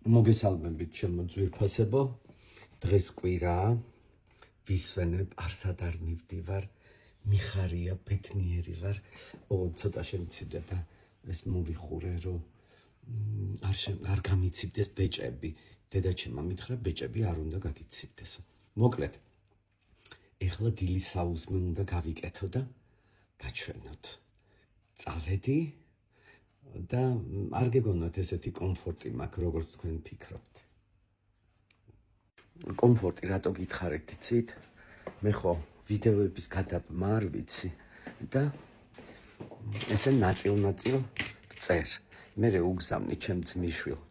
მოგესალმებით ჩემო ძვირფასებო, დღეს კვირაა, ვისვენებ, არსად არ მივდივარ, მიხარია, ბედნიერი ვარ, ცოტა შემცირდა და ეს მოვიხურე, რომ არ გამიცივდეს ბეჭები. დედაჩემმა მითხრა, ბეჭები არ უნდა გაგიცივდეს. მოკლედ, ეხლა დილის საუზმე უნდა გავიკეთო და გაჩვენოთ. წავედი და არ გეგონოთ ესეთი კომფორტი მაქვს, როგორც თქვენ ფიქრობთ. კომფორტი რატო გითხარით, იცით? მე ხო ვიდეოების გადაბმა არ ვიცი და ესე ნაწილ-ნაწილ ვწერ. მე უგზავნი ჩემ ძმისშვილ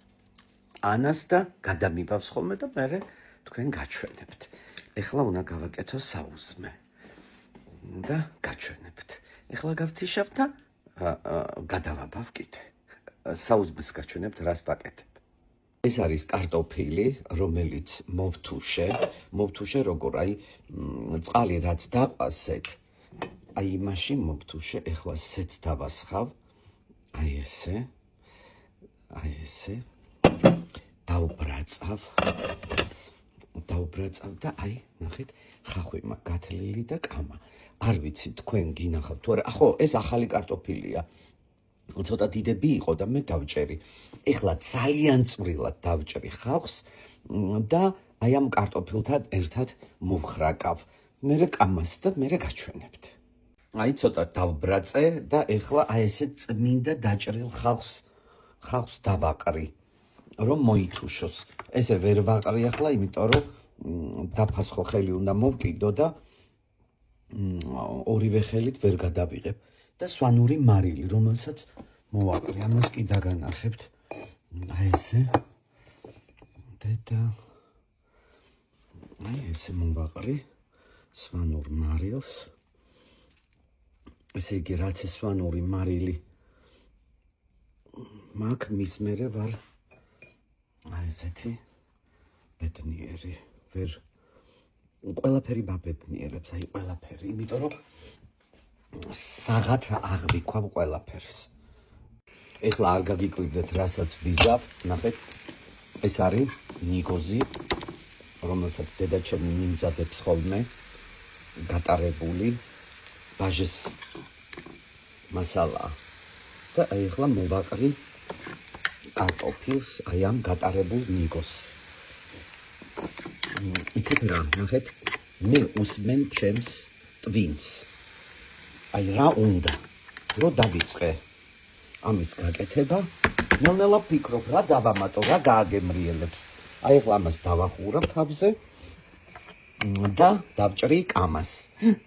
ანას და გადამიბავს ხოლმე და მე თქვენ გაჩვენებთ. ეხლა უნდა გავაკეთო საუზმე და გაჩვენებთ. ეხლა გავთიშავ და გადავაბავ კიდე. საუზმეს გაჩვენებთ, რას ვაკეთებ. ეს არის კარტოფილი, რომელიც მოვთუშე როგორ, აი წყალი რაც დაყვასეთ, აი იმაში მოვთუშე, ეხლა სეც დავასხავ, აი ესე, დავბრაწავ და აი, ნახეთ, ხახვი მაქვს გათლილი და კამა. არ ვიცი თქვენ გინახავთ თუ არა, ხო, ეს ახალი კარტოფილია. ცოტა დიდები იყო და მე დავჭერი. ეხლა ძალიან წვრილად დავჭრი ხავხს და აი ამ კარტოფილთან ერთად მოვხრაკავ. მერე კამას და მერე გაჩვენებთ. აი ცოტა დავბრაწე და ეხლა აი ესე წმინდა დაჭრილ ხავხს დავაყრი, რომ მოითუშოს. ესე ვერ ვაყრი ახლა, იმიტომ რომ დაფასხო ხელი უნდა მოვკიდო და ორივე ხელით ვერ გადავიღებ. და სვანური მარილი, რომელსაც მოვაყრი, ამას კი დაგანახებთ. აი ესე. და აი ესე მოვაყრი სვანურ მარილს. ესე იგი, რაც ეს სვანური მარილი მაქვს, მის მერე ვარ აი ესეთი ბედნიერი. ვერ ყველაფერი ბაბედნიერებს, აი ყველაფერი, იმიტომ რომ საღათ აღვიქვავ ყველაფერს. ეხლა არ გაგიკვირდეთ, რასაც ვიზავ, ნახეთ, ეს არის ნიგოზი, რომელსაც დედაჩემი მიმზადებს ხოლმე, გატარებული, ბაჟეს მასალა. და ეხლა მოვაყრი კარტოფილს, აი ამ გატარებულ ნიგოზს. იცით რა, ნახეთ, მე უსმენ ჩემს ტვინს. აი რა უნდა, რომ დავიწყე ამის გაკეთება, ნელ-ნელა ვფიქრობ, რა დავამატო, რა გააგემრიელებს. აი ეხლა ამას დავახურავ თავზე და დავჭრი კამას.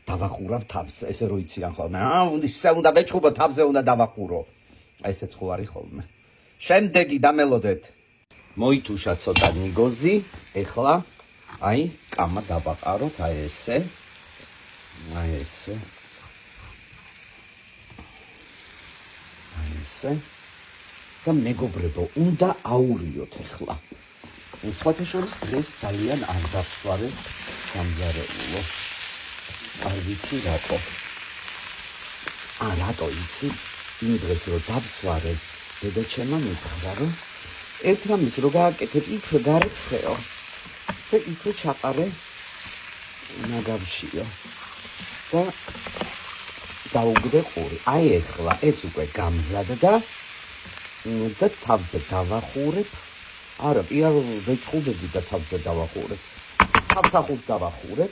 დავახურავ თავზე, ესე რო იციან ხოლმე. ისე უნდა ვეჩხუბო, თავზე უნდა დავახურო. აი ესეც ხო არის ხოლმე. შემდეგი დამელოდეთ. მოითუშა ცოტა ნიგოზი, ეხლა აი კამა დავაყაროთ, აი ესე. და მეგობრებო, უნდა აურიოთ ეხლა. სხვათა შორის დღეს ძალიან არ დავსვარე სამზარეულო. არ ვიცი რატო. რატო იცი? იმ დღეს რო დავსვარე, დედაჩემმა მითხრა, რომ ერთ რამის რო გააკეთებ, იქვე გარეცხეო. და იქვე ჩაყარე ნაგავშიო. და დაუგდე ყური. აი ეხლა ეს უკვე გამზადდა და თავზე დავახურებ. არა, პირ ვეჩხუბები და თავზე დავახურებ. თავსახურს დავახურებ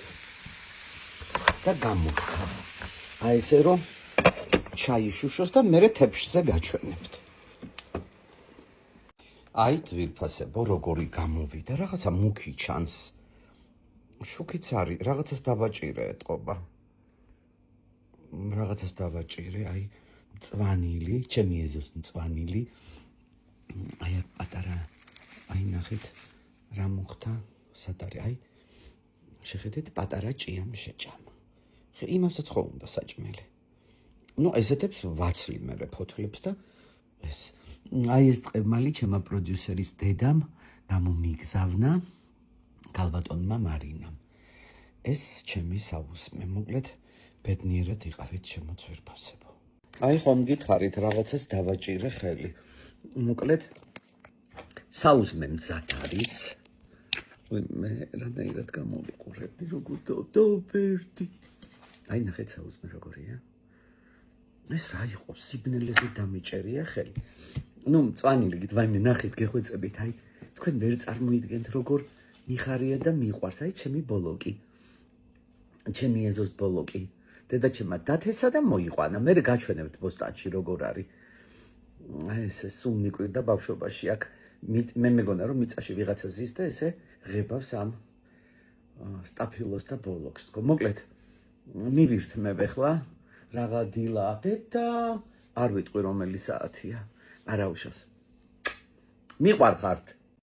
და გამოვხარ. აი ესე რომ ჩაიშუშოს და მერე თეფშზე გაჩვენებთ. აი ძვირფასებო, როგორი გამოვიდა, რაღაცა მუქი ჩანს. შუქიც არის, რაღაცას დავაჭირე ეტყობა. რაღაცას დავაჭირე, აი მწვანილი, ჩემი ეზოს მწვანილი. აი პატარა, აი ნახეთ რა მოხდა, სად არის, აი შეხედეთ, პატარა ჭიამ შეჭამა. ხე იმასაც ხო უნდა საჭმელი. ნუ ესეთებს ვაცლი მერე ფოთლებს და ეს. აი ეს ტყემალი ჩემა პროდიუსერის დედამ გამომიგზავნა ქალბატონმა მარინამ. ეს ჩემი საუზმე, მოკლედ ბედნიერად იყავით ჩემო ძვირფასებო. აი ხომ გითხარით, რაღაცას დავაჭირე ხელი. მოკლედ საუზმე მზად არის. მე რანაირად გამოვიყურები, როგორ დავდაბერდი. აი ნახეთ საუზმე როგორია. ეს რა იყო, სიბნელეზე დამიჭერია ხელი. ნუ მწვანილი გით, ვაიმე ნახეთ გეხვეწებით, აი თქვენ ვერ წარმოიდგენთ როგორ მიხარია და მიყვარს, აი ჩემი ბოლოკი. ჩემი ეზოს ბოლოკი. დედაჩემმა დათესა და მოიყვანა. მე გაჩვენებთ ბოსტანში როგორ არის. აი ეს სულ მიკვირდა ბავშვობაში აქ მე მეგონა რომ მიწაში ვიღაცა ზის და ესე ღებავს ამ სტაფილოს და ბოლოკს. თქო, მოკლედ მივირთ მე ვეხლა რაღა დილა და არ ვიტყვი რომელი საათია. არა უშავს. მიყვარხართ.